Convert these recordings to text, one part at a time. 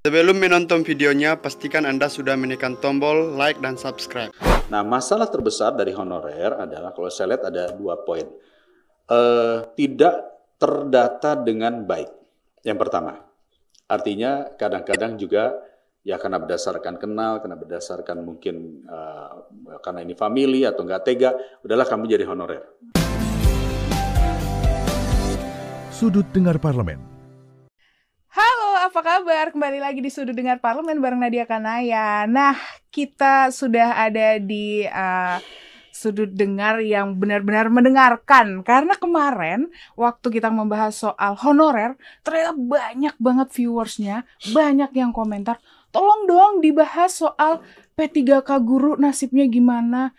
Sebelum menonton videonya, pastikan Anda sudah menekan tombol like dan subscribe. Nah, masalah terbesar dari honorer adalah kalau saya lihat ada 2 poin. Tidak terdata dengan baik. Yang pertama, artinya kadang-kadang juga ya karena berdasarkan kenal, karena berdasarkan mungkin karena ini family atau nggak tega, udahlah kamu jadi honorer. Sudut Dengar Parlemen. Halo, apa kabar? Kembali lagi di Sudut Dengar Parlemen bareng Nadia Kanaya. Nah, kita sudah ada di Sudut Dengar yang benar-benar mendengarkan. Karena kemarin, waktu kita membahas soal honorer, ternyata banyak banget viewersnya, banyak yang komentar, tolong dong dibahas soal P3K guru nasibnya gimana.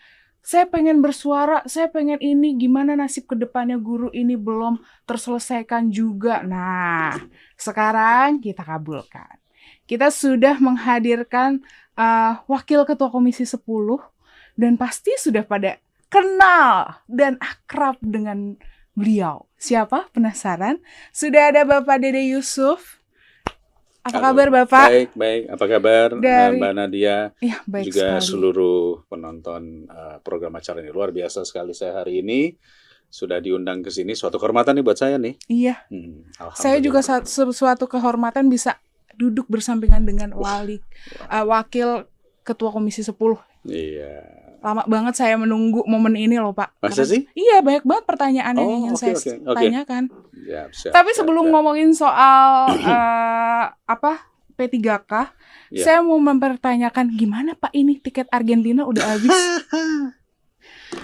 Saya pengen bersuara, saya pengen ini, gimana nasib kedepannya guru ini belum terselesaikan juga. Nah, sekarang kita kabulkan. Kita sudah menghadirkan Wakil Ketua Komisi 10 dan pasti sudah pada kenal dan akrab dengan beliau. Siapa? Penasaran? Sudah ada Bapak Dede Yusuf. Apa kabar Bapak? Baik. Apa kabar Mbak Nadia? Ya, baik juga sekali. Seluruh penonton program acara ini. Luar biasa sekali saya hari ini sudah diundang ke sini. Suatu kehormatan nih buat saya nih. Iya. Saya juga suatu kehormatan bisa duduk bersampingan dengan Wakil Ketua Komisi 10. Iya. Lama banget saya menunggu momen ini loh Pak. Masa sih? Iya, banyak banget pertanyaan yang ingin saya tanyakan. Tapi sebelum ngomongin soal P3K, saya mau mempertanyakan gimana Pak ini tiket Argentina udah habis.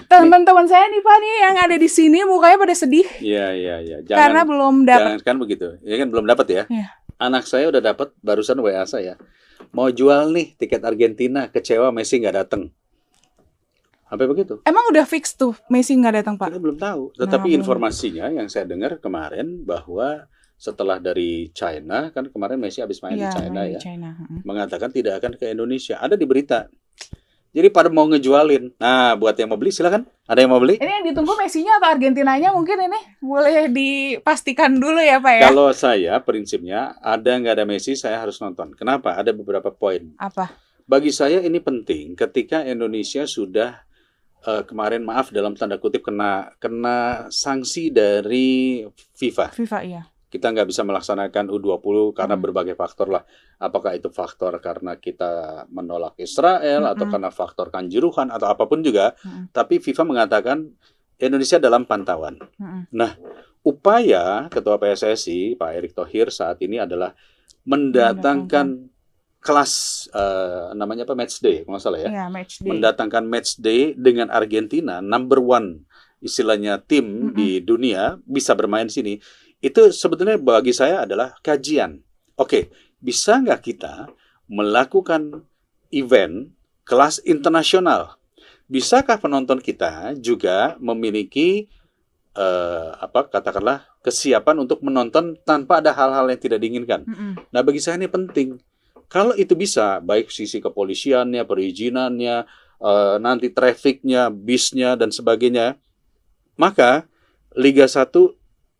Teman-teman saya nih Pak nih yang ada di sini mukanya pada sedih. Iya. Karena belum dapat. Jangan kan begitu. Ya kan belum dapat ya? Iya. Anak saya udah dapat barusan WA saya. Mau jual nih tiket Argentina, kecewa Messi nggak datang. Sampai begitu. Emang udah fix tuh Messi nggak datang Pak? Kita belum tahu. Tetapi informasinya yang saya dengar kemarin bahwa setelah dari China, kan kemarin Messi habis main di China ya, mengatakan tidak akan ke Indonesia. Ada di berita. Jadi pada mau ngejualin. Nah, buat yang mau beli silakan. Ada yang mau beli? Ini yang ditunggu Messi-nya atau Argentinanya mungkin ini boleh dipastikan dulu ya Pak ya. Kalau saya prinsipnya ada nggak ada Messi saya harus nonton. Kenapa? Ada beberapa poin. Apa? Bagi saya ini penting ketika Indonesia sudah kemarin maaf dalam tanda kutip kena sanksi dari FIFA. FIFA iya. Kita nggak bisa melaksanakan U20 karena berbagai faktor lah. Apakah itu faktor karena kita menolak Israel atau karena faktor kanjuruhan atau apapun juga. Tapi FIFA mengatakan Indonesia dalam pantauan. Nah, upaya Ketua PSSI Pak Erick Thohir saat ini adalah mendatangkan kelas namanya apa match day kalau nggak salah ya. Iya, match day. Mendatangkan match day dengan Argentina number one istilahnya tim di dunia bisa bermain di sini. Itu sebetulnya bagi saya adalah kajian. Oke, bisa nggak kita melakukan event kelas internasional? Bisakah penonton kita juga memiliki katakanlah kesiapan untuk menonton tanpa ada hal-hal yang tidak diinginkan? Nah, bagi saya ini penting. Kalau itu bisa, baik sisi kepolisiannya, perizinannya, nanti trafficnya, bisnya, dan sebagainya, maka Liga 1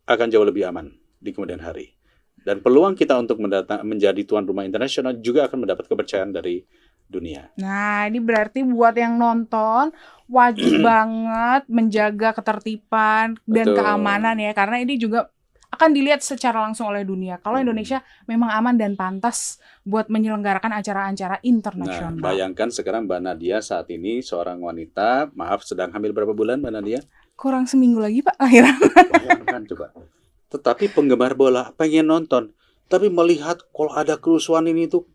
akan jauh lebih aman di kemudian hari. Dan peluang kita untuk menjadi tuan rumah internasional juga akan mendapat kepercayaan dari dunia. Nah, ini berarti buat yang nonton wajib banget menjaga ketertiban dan keamanan ya, karena ini juga akan dilihat secara langsung oleh dunia. Kalau Indonesia memang aman dan pantas buat menyelenggarakan acara-acara internasional. Nah, bayangkan sekarang Mbak Nadia saat ini seorang wanita, maaf sedang hamil berapa bulan Mbak Nadia? Kurang seminggu lagi Pak lahiran. Bayangkan coba. Tetapi penggemar bola pengen nonton, tapi melihat kalau ada kerusuhan ini tuh,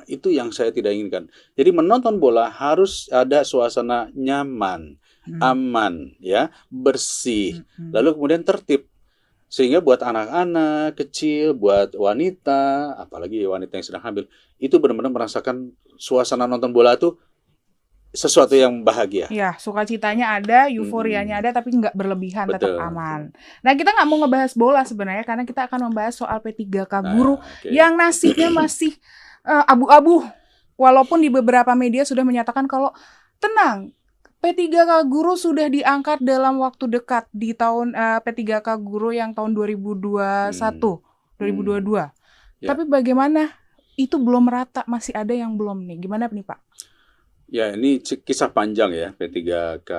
itu yang saya tidak inginkan. Jadi menonton bola harus ada suasana nyaman, aman, ya, bersih, lalu kemudian tertib. Sehingga buat anak-anak kecil, buat wanita, apalagi wanita yang sedang hamil, itu benar-benar merasakan suasana nonton bola itu sesuatu yang bahagia. Ya, sukacitanya ada, euforianya ada, tapi nggak berlebihan, tetap aman. Nah, kita nggak mau ngebahas bola sebenarnya, karena kita akan membahas soal P3K guru yang nasibnya masih abu-abu. Walaupun di beberapa media sudah menyatakan kalau tenang, P3K guru sudah diangkat dalam waktu dekat di tahun P3K guru yang tahun 2021, 2022. Ya. Tapi bagaimana itu belum merata, masih ada yang belum nih. Gimana nih Pak? Ya, ini kisah panjang ya, P3K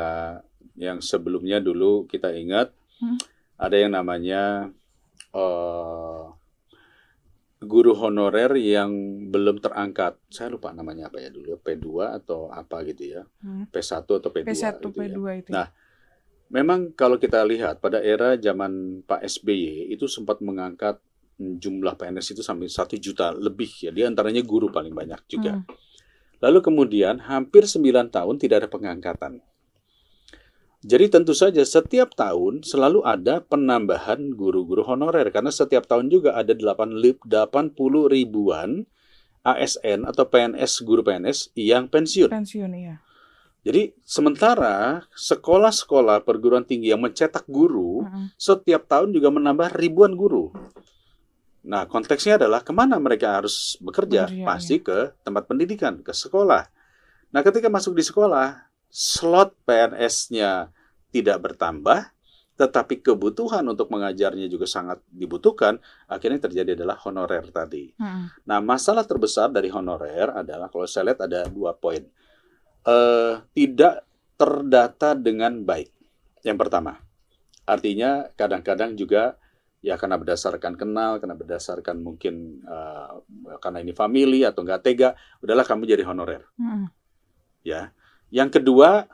yang sebelumnya dulu kita ingat ada yang namanya guru honorer yang belum terangkat. Saya lupa namanya apa ya dulu, P2 atau apa gitu ya, P1 atau P2 P1, gitu P2 ya. itu. Nah, memang kalau kita lihat pada era zaman Pak SBY itu sempat mengangkat jumlah PNS itu sampai 1 juta lebih ya, di antaranya guru paling banyak juga. Lalu kemudian hampir 9 tahun tidak ada pengangkatan. Jadi tentu saja setiap tahun selalu ada penambahan guru-guru honorer karena setiap tahun juga ada 80 ribuan ASN atau PNS, guru PNS yang pensiun. Pensiun, iya. Jadi sementara sekolah-sekolah perguruan tinggi yang mencetak guru setiap tahun juga menambah ribuan guru. Nah, konteksnya adalah kemana mereka harus bekerja? Pasti ke tempat pendidikan, ke sekolah. Nah, ketika masuk di sekolah, slot PNS-nya tidak bertambah, tetapi kebutuhan untuk mengajarnya juga sangat dibutuhkan, akhirnya terjadi adalah honorer tadi. Nah, masalah terbesar dari honorer adalah, kalau saya lihat ada 2 poin. Tidak terdata dengan baik. Yang pertama, artinya kadang-kadang juga ya karena berdasarkan kenal, karena berdasarkan mungkin karena ini family atau nggak tega, udahlah kamu jadi honorer. Ya. Yang kedua,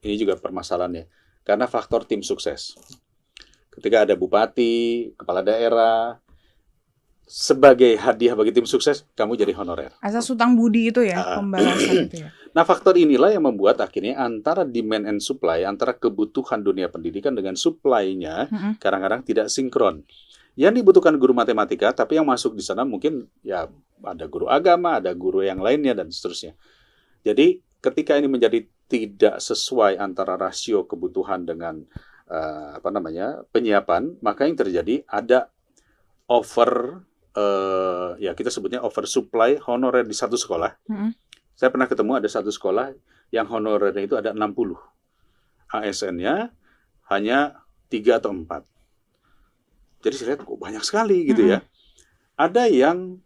ini juga permasalahannya, karena faktor tim sukses. Ketika ada bupati, kepala daerah, sebagai hadiah bagi tim sukses, kamu jadi honorer. Asas hutang budi itu ya, pembalasan itu ya. Nah, faktor inilah yang membuat akhirnya antara demand and supply, antara kebutuhan dunia pendidikan dengan supply-nya kadang-kadang tidak sinkron. Yang dibutuhkan guru matematika, tapi yang masuk di sana mungkin ya ada guru agama, ada guru yang lainnya, dan seterusnya. Jadi, ketika ini menjadi tidak sesuai antara rasio kebutuhan dengan penyiapan, maka yang terjadi ada ya kita sebutnya oversupply honorer di satu sekolah. Saya pernah ketemu ada satu sekolah yang honorernya itu ada 60. ASN-nya hanya 3 atau 4. Jadi saya lihat kok banyak sekali gitu ya. Ada yang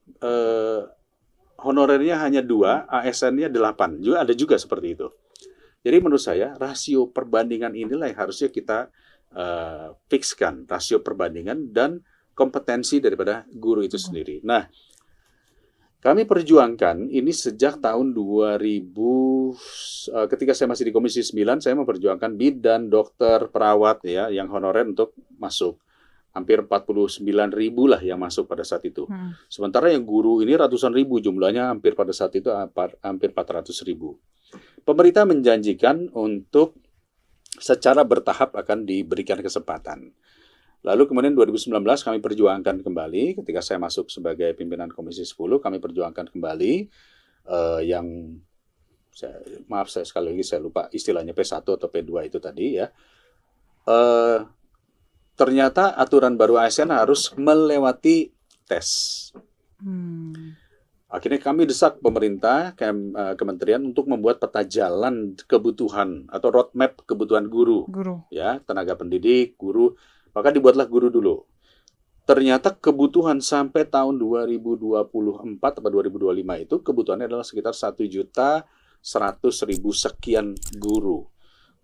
honorernya hanya 2, ASN-nya 8. Ada juga seperti itu. Jadi menurut saya rasio perbandingan inilah yang harusnya kita fixkan, rasio perbandingan dan kompetensi daripada guru itu sendiri. Nah, kami perjuangkan ini sejak tahun 2000, ketika saya masih di Komisi 9, saya memperjuangkan bidan, dokter, perawat ya yang honorer untuk masuk. Hampir 49.000 lah yang masuk pada saat itu. Sementara yang guru ini ratusan ribu, jumlahnya hampir pada saat itu hampir 400.000. Pemerintah menjanjikan untuk secara bertahap akan diberikan kesempatan. Lalu kemudian 2019 kami perjuangkan kembali, ketika saya masuk sebagai pimpinan Komisi 10, kami perjuangkan kembali saya sekali lagi saya lupa istilahnya P1 atau P2 itu tadi ya. Ternyata aturan baru ASN harus melewati tes. Akhirnya kami desak pemerintah, kementerian untuk membuat peta jalan kebutuhan atau roadmap kebutuhan guru. Ya, tenaga pendidik, guru. Maka dibuatlah guru dulu. Ternyata kebutuhan sampai tahun 2024 atau 2025 itu kebutuhannya adalah sekitar 1.100.000 sekian guru.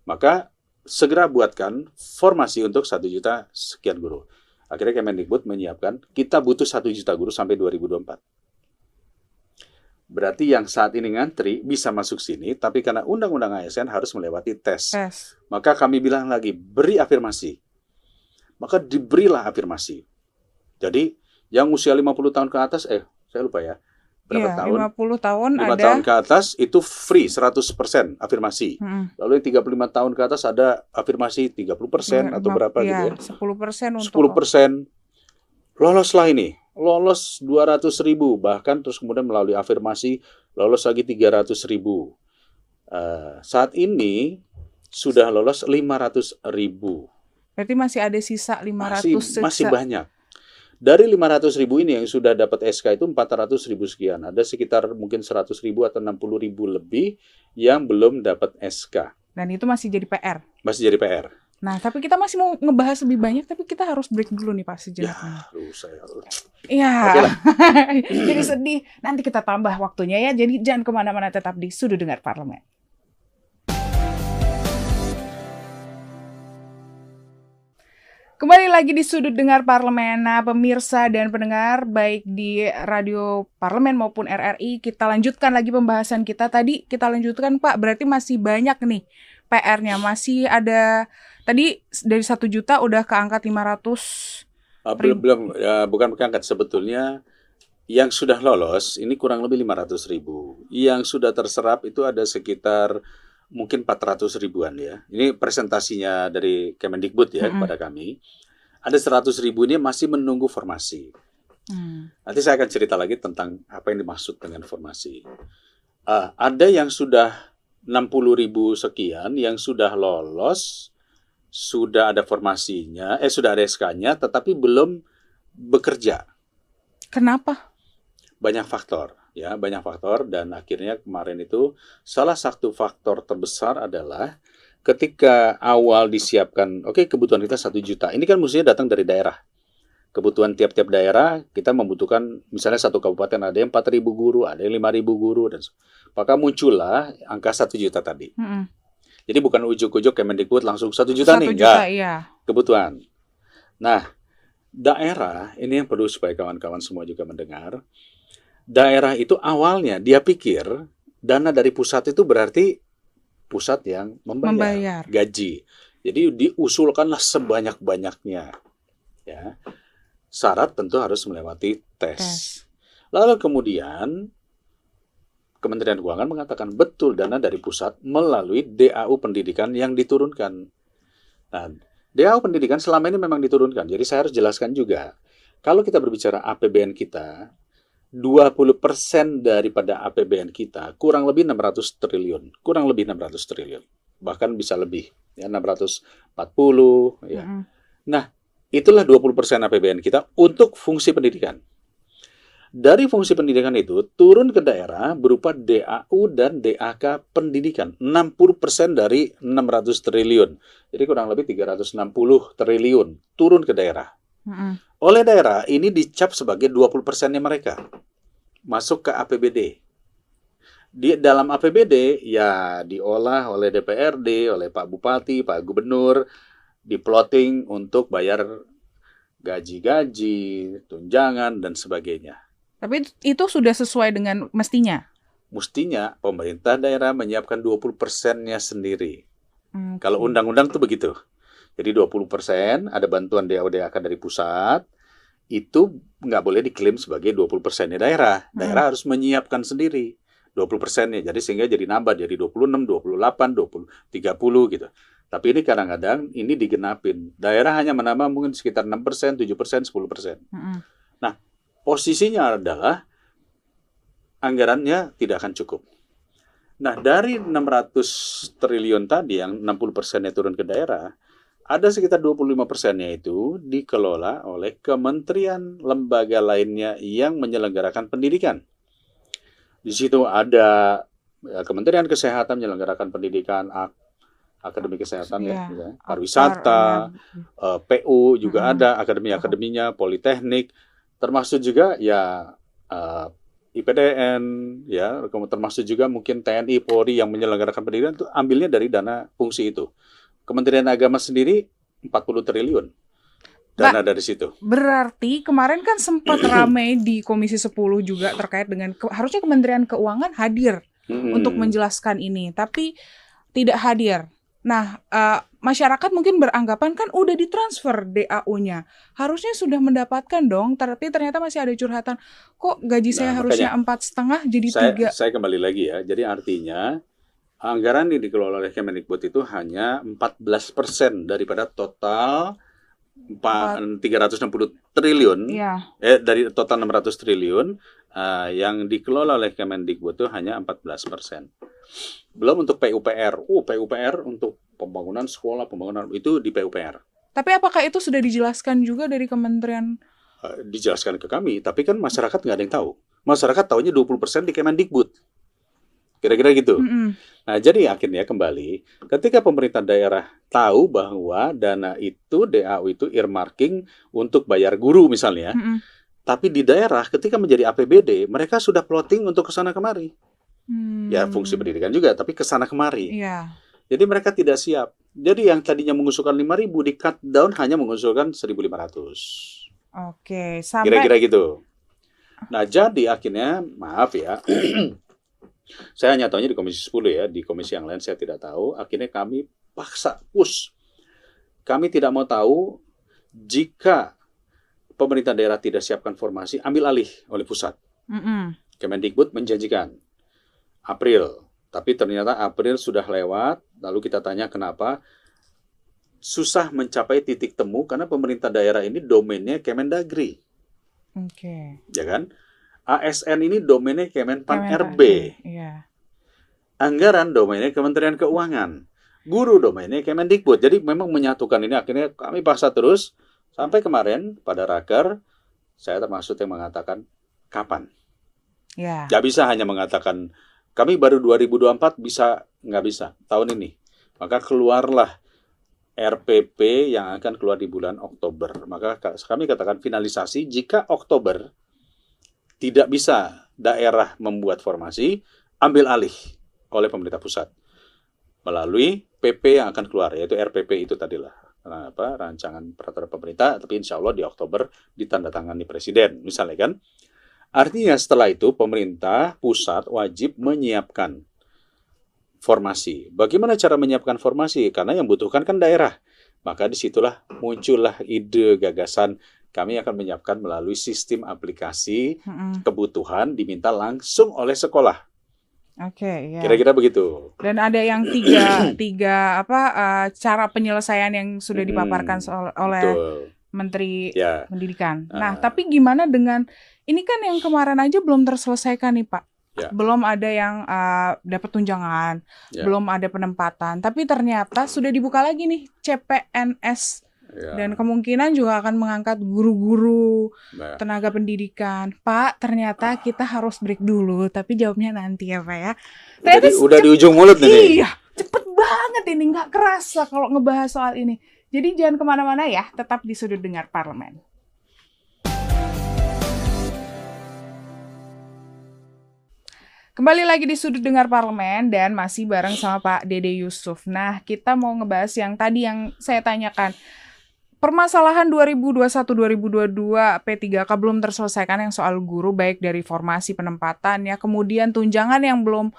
Maka segera buatkan formasi untuk 1 juta sekian guru. Akhirnya Kemendikbud menyiapkan kita butuh 1 juta guru sampai 2024. Berarti yang saat ini ngantri bisa masuk sini, tapi karena Undang-Undang ASN harus melewati tes. Maka kami bilang lagi, beri afirmasi. Maka diberilah afirmasi. Jadi yang usia 50 tahun ke atas, saya lupa ya, berapa tahun? 50 tahun 5 ada. tahun ke atas itu free 100% afirmasi. Lalu yang 35 tahun ke atas ada afirmasi 30% atau berapa gitu ya. 10% untuk 10%. Loloslah ini. Lolos 200.000, bahkan terus kemudian melalui afirmasi lolos lagi 300.000. Saat ini sudah lolos 500.000. Berarti masih ada sisa 500 masih banyak. Dari 500.000 ini yang sudah dapat SK itu 400.000 sekian. Ada sekitar mungkin 100.000 atau 60.000 lebih yang belum dapat SK. Dan itu masih jadi PR. Masih jadi PR. Nah, tapi kita masih mau ngebahas lebih banyak, tapi kita harus break dulu nih Pak sejenak. Iya. Oke lah. Jadi sedih. Nanti kita tambah waktunya ya. Jadi jangan kemana-mana, tetap di Sudut Dengar Parlemen. Kembali lagi di Sudut Dengar Parlemen. Nah, pemirsa dan pendengar baik di Radio Parlemen maupun RRI, kita lanjutkan lagi pembahasan kita. Tadi kita lanjutkan Pak, berarti masih banyak nih PR-nya. Masih ada, tadi dari 1 juta udah ke angka 500 Belum, bukan keangkat. Sebetulnya yang sudah lolos ini kurang lebih 500.000. Yang sudah terserap itu ada sekitar mungkin 400 ribuan ya. Ini presentasinya dari Kemendikbud ya kepada kami. Ada 100.000 ini masih menunggu formasi. Nanti saya akan cerita lagi tentang apa yang dimaksud dengan formasi. Ada yang sudah 60.000 sekian, yang sudah lolos, sudah ada formasinya, sudah ada SK-nya, tetapi belum bekerja. Kenapa? Banyak faktor. Ya, banyak faktor, dan akhirnya kemarin itu salah satu faktor terbesar adalah ketika awal disiapkan, oke, kebutuhan kita 1 juta. Ini kan mestinya datang dari daerah. Kebutuhan tiap-tiap daerah kita membutuhkan, misalnya satu kabupaten ada yang 4.000 guru, ada yang 5.000 guru, dan maka muncullah angka 1 juta tadi. Jadi bukan ujuk-ujuk Kemendikbud langsung 1 juta nih, enggak. Iya. Kebutuhan. Nah, daerah, ini yang perlu supaya kawan-kawan semua juga mendengar. Daerah itu awalnya dia pikir dana dari pusat itu berarti pusat yang membayar gaji. Jadi diusulkanlah sebanyak-banyaknya. Ya. Syarat tentu harus melewati tes. Lalu kemudian Kementerian Keuangan mengatakan betul dana dari pusat melalui DAU pendidikan yang diturunkan. Nah, DAU pendidikan selama ini memang diturunkan. Jadi saya harus jelaskan juga. Kalau kita berbicara APBN kita, 20% daripada APBN kita kurang lebih 600 triliun. Kurang lebih 600 triliun. Bahkan bisa lebih. Ya, 640. Ya. Nah, itulah 20% APBN kita untuk fungsi pendidikan. Dari fungsi pendidikan itu turun ke daerah berupa DAU dan DAK pendidikan. 60% dari 600 triliun. Jadi kurang lebih 360 triliun turun ke daerah. Oleh daerah ini dicap sebagai 20%-nya mereka masuk ke APBD. Di dalam APBD ya diolah oleh DPRD, oleh Pak Bupati, Pak Gubernur, diploting untuk bayar gaji-gaji, tunjangan dan sebagainya. Tapi itu sudah sesuai dengan mestinya. Mestinya pemerintah daerah menyiapkan 20%-nya sendiri. Kalau undang-undang tuh begitu. Jadi 20% ada bantuan DAU-DAK dari pusat, itu nggak boleh diklaim sebagai 20%-nya daerah. Daerah harus menyiapkan sendiri 20%-nya. Jadi sehingga jadi nambah jadi 26, 28, 20, 30 gitu. Tapi ini kadang-kadang ini digenapin. Daerah hanya menambah mungkin sekitar 6%, 7%, 10%. Nah, posisinya adalah anggarannya tidak akan cukup. Nah, dari 600 triliun tadi yang 60%-nya turun ke daerah, ada sekitar 25%-nya itu dikelola oleh kementerian lembaga lainnya yang menyelenggarakan pendidikan. Di situ ada Kementerian Kesehatan menyelenggarakan pendidikan, Akademi Kesehatan pariwisata, PU juga ada akademi-akademinya, Politeknik, termasuk juga ya IPDN, ya, termasuk juga mungkin TNI, Polri yang menyelenggarakan pendidikan itu ambilnya dari dana fungsi itu. Kementerian Agama sendiri 40 triliun dana dari situ. Berarti kemarin kan sempat ramai di Komisi 10 juga terkait dengan harusnya Kementerian Keuangan hadir untuk menjelaskan ini, tapi tidak hadir. Nah, masyarakat mungkin beranggapan kan udah ditransfer DAU-nya, harusnya sudah mendapatkan dong, tapi ternyata masih ada curhatan, kok gaji saya harusnya 4,5 jadi 3. Saya kembali lagi ya, jadi artinya anggaran yang dikelola oleh Kemendikbud itu hanya 14% daripada total 360 triliun, dari total 600 triliun yang dikelola oleh Kemendikbud itu hanya 14%. Belum untuk PUPR. PUPR untuk pembangunan sekolah, pembangunan itu di PUPR. Tapi apakah itu sudah dijelaskan juga dari kementerian? Dijelaskan ke kami, tapi kan masyarakat nggak ada yang tahu. Masyarakat tahunya 20% di Kemendikbud. Kira-kira gitu. Mm-mm. Nah, jadi akhirnya kembali, ketika pemerintah daerah tahu bahwa dana itu, DAU itu earmarking untuk bayar guru misalnya, Mm-mm. tapi di daerah ketika menjadi APBD, mereka sudah plotting untuk kesana kemari. Ya, fungsi pendidikan juga, tapi kesana kemari. Iya. Jadi mereka tidak siap. Jadi yang tadinya mengusulkan 5.000 di cut down hanya mengusulkan 1.500. Oke, sampai Kira-kira gitu. Nah, jadi akhirnya, maaf ya, saya hanya tahunya di Komisi 10 ya, di komisi yang lain saya tidak tahu. Akhirnya kami paksa, push. Kami tidak mau tahu jika pemerintah daerah tidak siapkan formasi, ambil alih oleh pusat. Mm-mm. Kemendikbud menjanjikan April, tapi ternyata April sudah lewat, lalu kita tanya kenapa susah mencapai titik temu, karena pemerintah daerah ini domainnya Kemendagri, Oke. ya kan? ASN ini domainnya Kemenpan Kemenpan, RB, Iya. anggaran domainnya Kementerian Keuangan, guru domainnya Kemendikbud. Jadi memang menyatukan ini, akhirnya kami paksa terus, sampai kemarin pada raker, saya termasuk yang mengatakan, kapan? Iya. Nggak bisa hanya mengatakan, kami baru 2024 bisa, nggak bisa, tahun ini. Maka keluarlah RPP yang akan keluar di bulan Oktober. Maka kami katakan finalisasi, jika Oktober tidak bisa daerah membuat formasi, ambil alih oleh pemerintah pusat. Melalui PP yang akan keluar, yaitu RPP itu tadilah. Rancangan peraturan pemerintah, tapi insya Allah di Oktober ditandatangani Presiden, misalnya kan. Artinya setelah itu pemerintah pusat wajib menyiapkan formasi. Bagaimana cara menyiapkan formasi? Karena yang butuhkan kan daerah. Maka disitulah muncullah ide gagasan kami akan menyiapkan melalui sistem aplikasi kebutuhan diminta langsung oleh sekolah. Oke, ya. Kira-kira begitu. Dan ada yang tiga cara penyelesaian yang sudah dipaparkan oleh Betul. Menteri Ya. Pendidikan. Nah, tapi gimana dengan ini kan yang kemarin aja belum terselesaikan nih, Pak. Ya. Belum ada yang dapat tunjangan, Ya. belum ada penempatan. Tapi ternyata sudah dibuka lagi nih CPNS. Ya. Dan kemungkinan juga akan mengangkat guru-guru, Nah. tenaga pendidikan. Pak, ternyata kita harus break dulu, tapi jawabnya nanti ya, Pak ya. Udah di ujung mulut nih. Iya, cepet banget ini, nggak kerasa kalau ngebahas soal ini. Jadi jangan kemana-mana ya, tetap di Sudut Dengar Parlemen. Kembali lagi di Sudut Dengar Parlemen dan masih bareng sama Pak Dede Yusuf. Nah, kita mau ngebahas yang tadi yang saya tanyakan. Permasalahan 2021-2022 P3K belum terselesaikan yang soal guru, baik dari formasi penempatan ya, kemudian tunjangan yang belum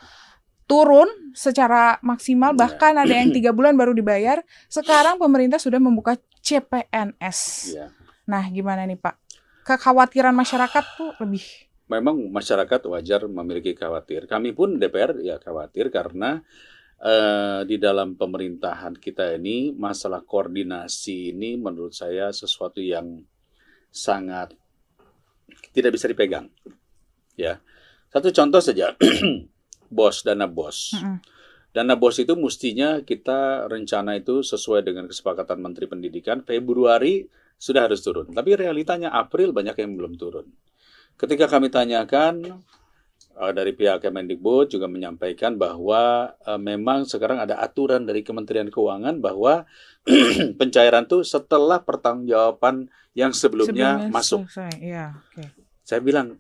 turun secara maksimal, bahkan ada yang 3 bulan baru dibayar. Sekarang pemerintah sudah membuka CPNS. Ya. Nah, gimana nih Pak? Kekhawatiran masyarakat tuh lebih... Memang masyarakat wajar memiliki khawatir. Kami pun DPR ya khawatir karena di dalam pemerintahan kita ini masalah koordinasi ini menurut saya sesuatu yang sangat tidak bisa dipegang. Ya, satu contoh saja, dana bos. Dana bos itu mestinya kita rencana itu sesuai dengan kesepakatan Menteri Pendidikan, Februari sudah harus turun. Tapi realitanya April banyak yang belum turun. Ketika kami tanyakan, dari pihak Kemendikbud juga menyampaikan bahwa memang sekarang ada aturan dari Kementerian Keuangan bahwa pencairan itu setelah pertanggungjawaban yang sebelumnya masuk. Ya, okay. Saya bilang,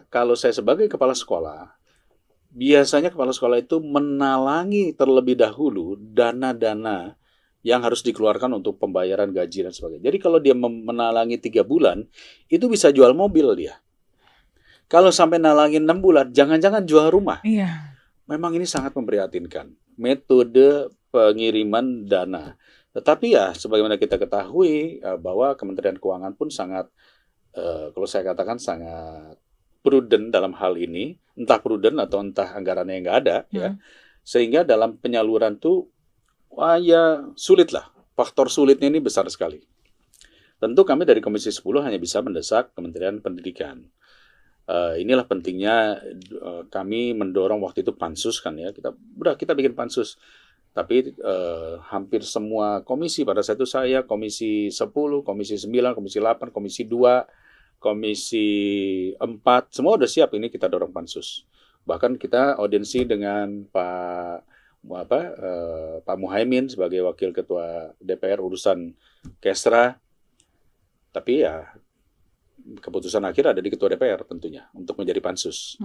kalau saya sebagai kepala sekolah, biasanya kepala sekolah itu menalangi terlebih dahulu dana-dana yang harus dikeluarkan untuk pembayaran gaji dan sebagainya. Jadi kalau dia menalangi 3 bulan, itu bisa jual mobil dia. Kalau sampai nalangin 6 bulan, jangan-jangan jual rumah. Iya. Memang ini sangat memprihatinkan. Metode pengiriman dana. Tetapi ya, sebagaimana kita ketahui, bahwa Kementerian Keuangan pun sangat, kalau saya katakan sangat prudent dalam hal ini. Entah prudent atau entah anggarannya yang nggak ada. Ya. Sehingga dalam penyaluran itu, ya sulit lah. Faktor sulitnya ini besar sekali. Tentu kami dari Komisi 10 hanya bisa mendesak Kementerian Pendidikan. Inilah pentingnya kami mendorong waktu itu pansus kan ya. Kita bikin pansus. Tapi hampir semua komisi, pada saat itu saya, Komisi 10, Komisi 9, Komisi 8, Komisi 2, Komisi 4, semua udah siap ini kita dorong pansus. Bahkan kita audiensi dengan Pak Muhaimin sebagai Wakil Ketua DPR urusan Kesra, tapi ya keputusan akhir ada di Ketua DPR tentunya untuk menjadi pansus.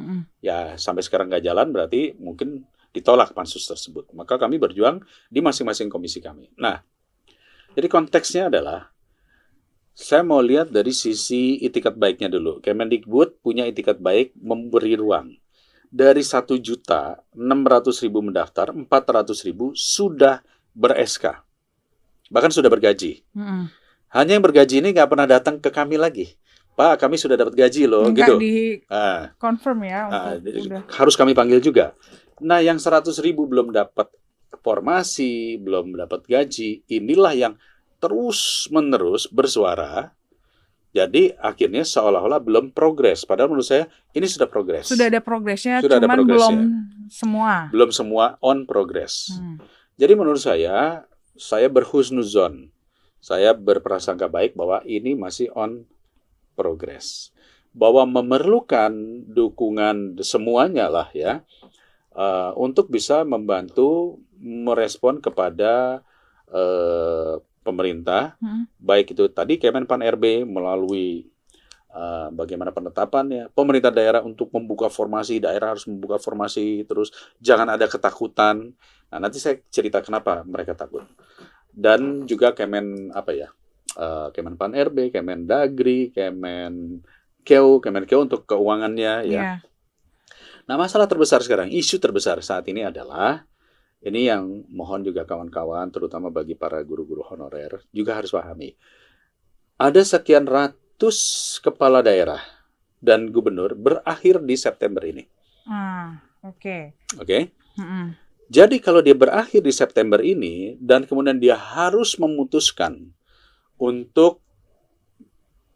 Ya sampai sekarang nggak jalan, berarti mungkin ditolak pansus tersebut. Maka kami berjuang di masing-masing komisi kami. Nah, jadi konteksnya adalah saya mau lihat dari sisi itikat baiknya dulu. Kemendikbud punya itikat baik memberi ruang. Dari 1.600.000 mendaftar, 400.000 sudah ber-SK. Bahkan sudah bergaji. Hanya yang bergaji ini nggak pernah datang ke kami lagi. Pak, kami sudah dapat gaji loh. Nggak gitu. Confirm ya. Udah. Harus kami panggil juga. Nah, yang 100.000 belum dapat formasi, belum dapat gaji, inilah yang terus-menerus bersuara. Jadi akhirnya seolah-olah belum progres. Padahal menurut saya ini sudah progres. Sudah ada progresnya, Sudah ada cuman progresnya. belum semua. Belum semua on progress. Jadi menurut saya berhusnuzon. Saya berprasangka baik bahwa ini masih on progress. Bahwa memerlukan dukungan semuanya lah ya, untuk bisa membantu merespon kepada pemerintah, baik itu tadi Kemenpan RB melalui bagaimana penetapannya, pemerintah daerah untuk membuka formasi, daerah harus membuka formasi, terus jangan ada ketakutan. Nah, nanti saya cerita kenapa mereka takut. Dan juga Kemenpan RB, Kemendagri, Kemenkeu untuk keuangannya ya. Nah, masalah terbesar sekarang, isu terbesar saat ini adalah ini yang mohon juga kawan-kawan, terutama bagi para guru-guru honorer, juga harus pahami. Ada sekian ratus kepala daerah dan gubernur berakhir di September ini. Oke. Jadi kalau dia berakhir di September ini, dan kemudian dia harus memutuskan untuk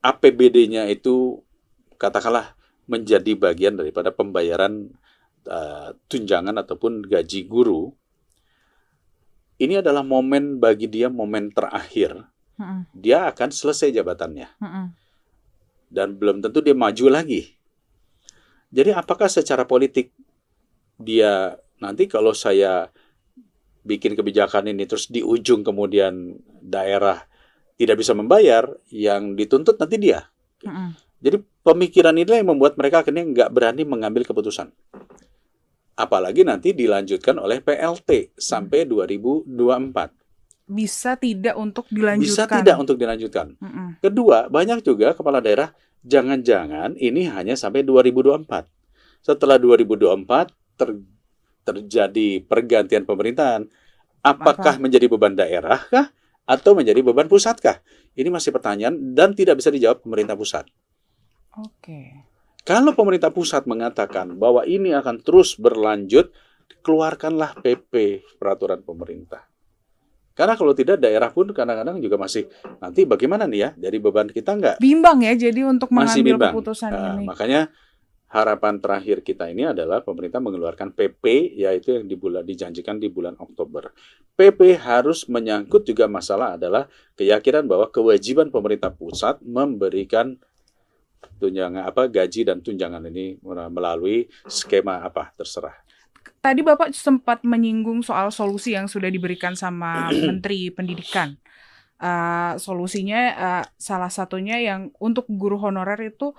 APBD-nya itu, katakanlah, menjadi bagian daripada pembayaran tunjangan ataupun gaji guru, ini adalah momen bagi dia, momen terakhir. Dia akan selesai jabatannya. Dan belum tentu dia maju lagi. Jadi apakah secara politik dia nanti kalau saya bikin kebijakan ini terus di ujung kemudian daerah tidak bisa membayar, yang dituntut nanti dia. Jadi pemikiran inilah yang membuat mereka akhirnya nggak berani mengambil keputusan. Apalagi nanti dilanjutkan oleh PLT sampai 2024. Bisa tidak untuk dilanjutkan. Bisa tidak untuk dilanjutkan. Kedua, banyak juga kepala daerah, jangan-jangan ini hanya sampai 2024. Setelah 2024 terjadi pergantian pemerintahan. Apakah menjadi beban daerah kah? Atau menjadi beban pusat kah? Ini masih pertanyaan dan tidak bisa dijawab pemerintah pusat. Kalau pemerintah pusat mengatakan bahwa ini akan terus berlanjut, keluarkanlah PP, peraturan pemerintah. Karena kalau tidak, daerah pun kadang-kadang juga masih, nanti bagaimana nih ya, jadi beban kita nggak? Bimbang ya, jadi untuk masih mengambil bimbang. keputusan ini. Makanya harapan terakhir kita ini adalah pemerintah mengeluarkan PP, yaitu yang dijanjikan di bulan Oktober. PP harus menyangkut juga masalah adalah keyakinan bahwa kewajiban pemerintah pusat memberikan tunjangan gaji dan tunjangan ini melalui skema terserah. Tadi Bapak sempat menyinggung soal solusi yang sudah diberikan sama Menteri Pendidikan. Solusinya salah satunya yang untuk guru honorer itu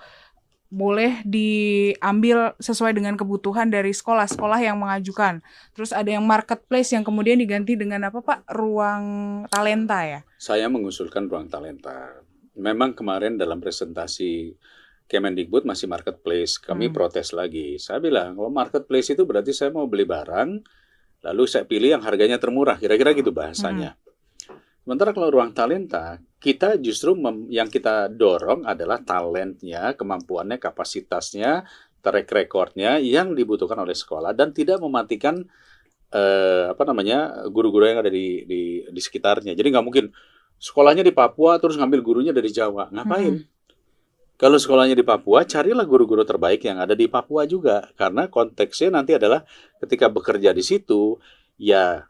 boleh diambil sesuai dengan kebutuhan dari sekolah-sekolah yang mengajukan. Terus ada yang marketplace yang kemudian diganti dengan apa Pak? Ruang talenta ya? Saya mengusulkan ruang talenta. Memang kemarin dalam presentasi Kemendikbud masih marketplace, kami protes lagi. Saya bilang, kalau marketplace itu berarti saya mau beli barang, lalu saya pilih yang harganya termurah, kira-kira gitu bahasanya. Sementara kalau ruang talenta, kita justru yang kita dorong adalah talentnya, kemampuannya, kapasitasnya, track recordnya yang dibutuhkan oleh sekolah dan tidak mematikan guru-guru yang ada di sekitarnya. Jadi nggak mungkin sekolahnya di Papua terus ngambil gurunya dari Jawa, ngapain? Kalau sekolahnya di Papua, carilah guru-guru terbaik yang ada di Papua juga. Karena konteksnya nanti adalah ketika bekerja di situ, ya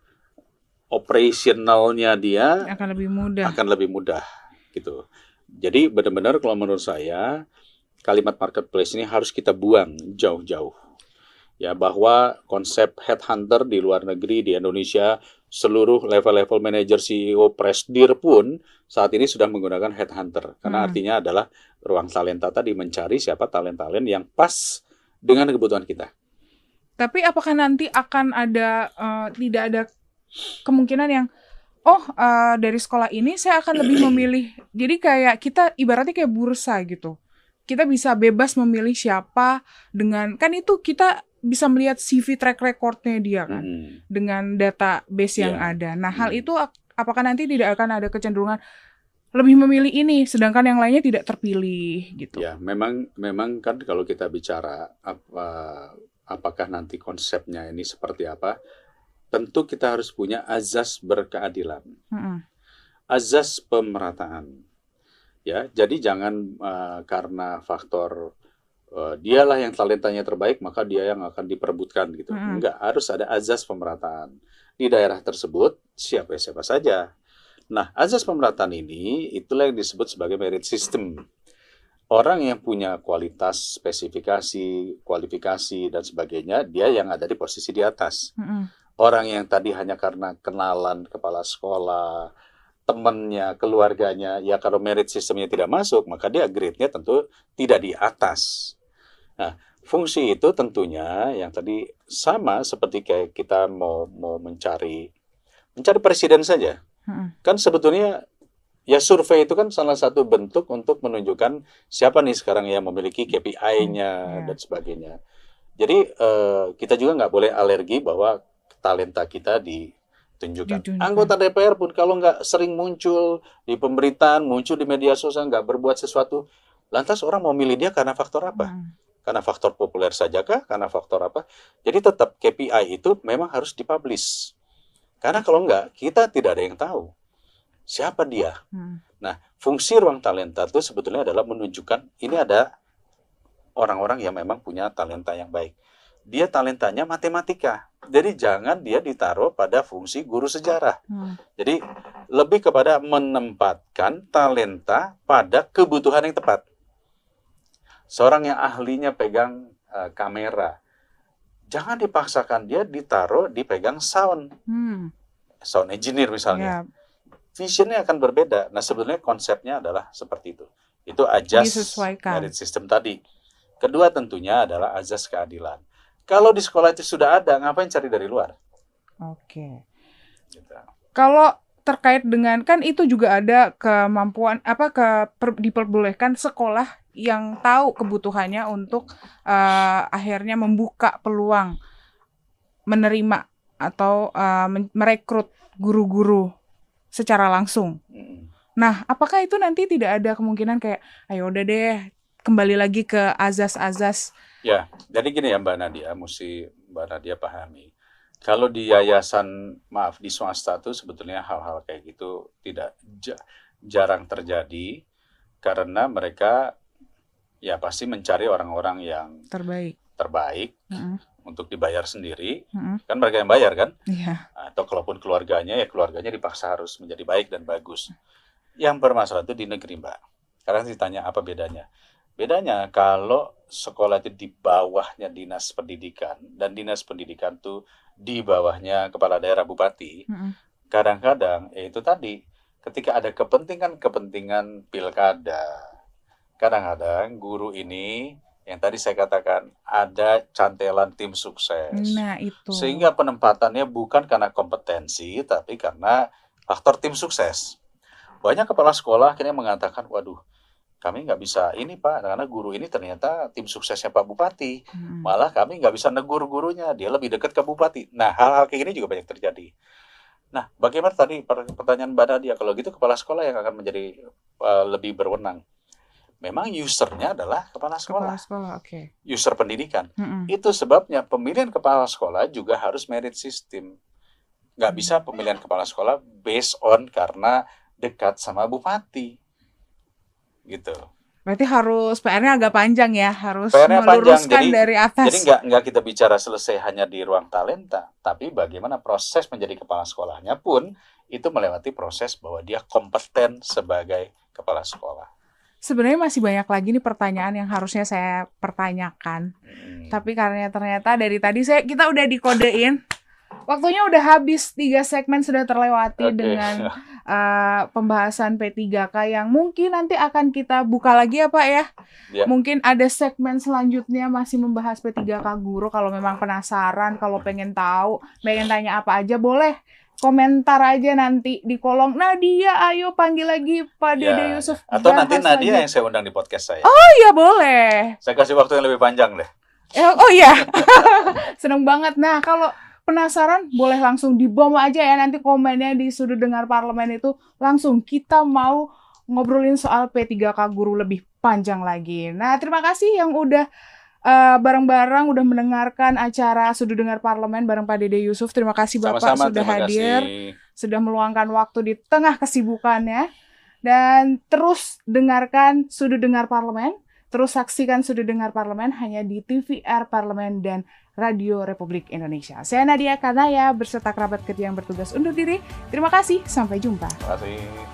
operasionalnya dia akan lebih mudah gitu. Jadi benar-benar kalau menurut saya, kalimat marketplace ini harus kita buang jauh-jauh. ya bahwa konsep headhunter di luar negeri, di Indonesia, seluruh level-level manajer, CEO, presdir pun saat ini sudah menggunakan headhunter. Karena artinya adalah ruang talenta tadi mencari siapa talent-talent yang pas dengan kebutuhan kita. Tapi apakah nanti akan ada tidak ada kemungkinan yang dari sekolah ini saya akan lebih memilih. Jadi kayak kita ibaratnya kayak bursa gitu. Kita bisa bebas memilih siapa kan itu kita bisa melihat CV track recordnya dia kan dengan database yang ada. Nah, hal itu apakah nanti tidak akan ada kecenderungan lebih memilih ini sedangkan yang lainnya tidak terpilih gitu. Ya, memang kan kalau kita bicara apakah nanti konsepnya ini seperti apa? Tentu kita harus punya azas berkeadilan. Azas pemerataan. Ya, jadi jangan karena faktor dialah yang talentanya terbaik, maka dia yang akan diperebutkan gitu. Enggak, harus ada azas pemerataan. Di daerah tersebut, siapa saja. Nah, azas pemerataan ini, itulah yang disebut sebagai merit system. Orang yang punya kualitas, spesifikasi, kualifikasi, dan sebagainya, dia yang ada di posisi di atas. Orang yang tadi hanya karena kenalan kepala sekolah, temannya, keluarganya, ya kalau merit sistemnya tidak masuk, maka dia grade-nya tentu tidak di atas. Nah, fungsi itu tentunya yang tadi sama seperti kayak kita mau mencari presiden saja. Kan sebetulnya ya survei itu kan salah satu bentuk untuk menunjukkan siapa nih sekarang yang memiliki KPI-nya dan sebagainya. Jadi kita juga nggak boleh alergi bahwa talenta kita ditunjukkan. Anggota DPR pun kalau nggak sering muncul di pemberitaan, muncul di media sosial, nggak berbuat sesuatu, lantas orang mau milih dia karena faktor apa? Karena faktor populer saja kah? Karena faktor apa? Jadi tetap KPI itu memang harus dipublish. Karena kalau nggak, kita tidak ada yang tahu siapa dia. Nah, fungsi ruang talenta itu sebetulnya adalah menunjukkan ini ada orang-orang yang memang punya talenta yang baik. Dia talentanya matematika. Jadi jangan dia ditaruh pada fungsi guru sejarah. Jadi lebih kepada menempatkan talenta pada kebutuhan yang tepat. Seorang yang ahlinya pegang kamera, jangan dipaksakan dia ditaruh dipegang sound. Sound engineer misalnya. Visionnya akan berbeda. Nah, sebetulnya konsepnya adalah seperti itu. Itu azas merit system tadi. Kedua tentunya adalah azas keadilan. Kalau di sekolah itu sudah ada, ngapain cari dari luar? Oke. Gitu. Kalau terkait dengan kan itu juga ada kemampuan diperbolehkan sekolah yang tahu kebutuhannya untuk akhirnya membuka peluang menerima atau merekrut guru-guru secara langsung. Nah, apakah itu nanti tidak ada kemungkinan kayak ayo udah deh kembali lagi ke azas-azas? Ya, jadi gini ya Mbak Nadia, mesti Mbak Nadia pahami. Kalau di yayasan, di swasta tuh sebetulnya hal-hal kayak gitu tidak jarang terjadi karena mereka ya pasti mencari orang-orang yang terbaik untuk dibayar sendiri. Kan mereka yang bayar kan? Atau kalaupun keluarganya, ya keluarganya dipaksa harus menjadi baik dan bagus. Yang bermasalah itu di negeri Mbak. Sekarang ditanya apa bedanya? Bedanya kalau sekolah itu di bawahnya dinas pendidikan dan dinas pendidikan itu di bawahnya kepala daerah bupati, kadang-kadang itu tadi ketika ada kepentingan pilkada, kadang-kadang guru ini yang tadi saya katakan ada cantelan tim sukses. Nah, itu. Sehingga penempatannya bukan karena kompetensi tapi karena faktor tim sukses. Banyak kepala sekolah akhirnya mengatakan, waduh, kami nggak bisa ini Pak, karena guru ini ternyata tim suksesnya Pak Bupati. Malah kami nggak bisa negur gurunya, dia lebih dekat ke Bupati. Nah, hal-hal kayak gini juga banyak terjadi. Nah, bagaimana tadi pertanyaan Mbak Nadia, kalau gitu kepala sekolah yang akan menjadi lebih berwenang. Memang usernya adalah kepala sekolah. Okay. User pendidikan. Itu sebabnya pemilihan kepala sekolah juga harus merit system. Nggak bisa pemilihan kepala sekolah based on karena dekat sama Bupati. Gitu. Berarti harus PR-nya agak panjang ya, harus PR-nya meluruskan panjang. dari atas. Jadi nggak kita bicara selesai hanya di ruang talenta, tapi bagaimana proses menjadi kepala sekolahnya pun itu melewati proses bahwa dia kompeten sebagai kepala sekolah. sebenarnya masih banyak lagi nih pertanyaan yang harusnya saya pertanyakan. Tapi karena ternyata dari tadi kita udah dikodein. Waktunya udah habis, 3 segmen sudah terlewati dengan pembahasan P3K yang mungkin nanti akan kita buka lagi ya Pak ya. Ya. Mungkin ada segmen selanjutnya masih membahas P3K Guru. Kalau memang penasaran, kalau pengen tahu, pengen tanya apa aja boleh komentar aja nanti di kolom. Nadia, ayo panggil lagi Pak Dede Yusuf. Atau nanti bahas Nadia lagi. yang saya undang di podcast saya. Oh iya boleh. Saya kasih waktu yang lebih panjang deh. Oh iya. Seneng banget. Nah kalau penasaran boleh langsung dibom aja ya, nanti komennya di Sudut Dengar Parlemen itu langsung kita mau ngobrolin soal P3K Guru lebih panjang lagi. Nah terima kasih yang udah bareng-bareng udah mendengarkan acara Sudut Dengar Parlemen bareng Pak Dede Yusuf. Terima kasih Bapak Sama-sama, sudah terima hadir, kasih. sudah meluangkan waktu di tengah kesibukannya. Dan terus dengarkan Sudut Dengar Parlemen. Terus saksikan Sudut Dengar Parlemen hanya di TVR Parlemen dan Radio Republik Indonesia. Saya Nadia Kanaya berserta kerabat kerja yang bertugas undur diri. Terima kasih, sampai jumpa. Terima kasih.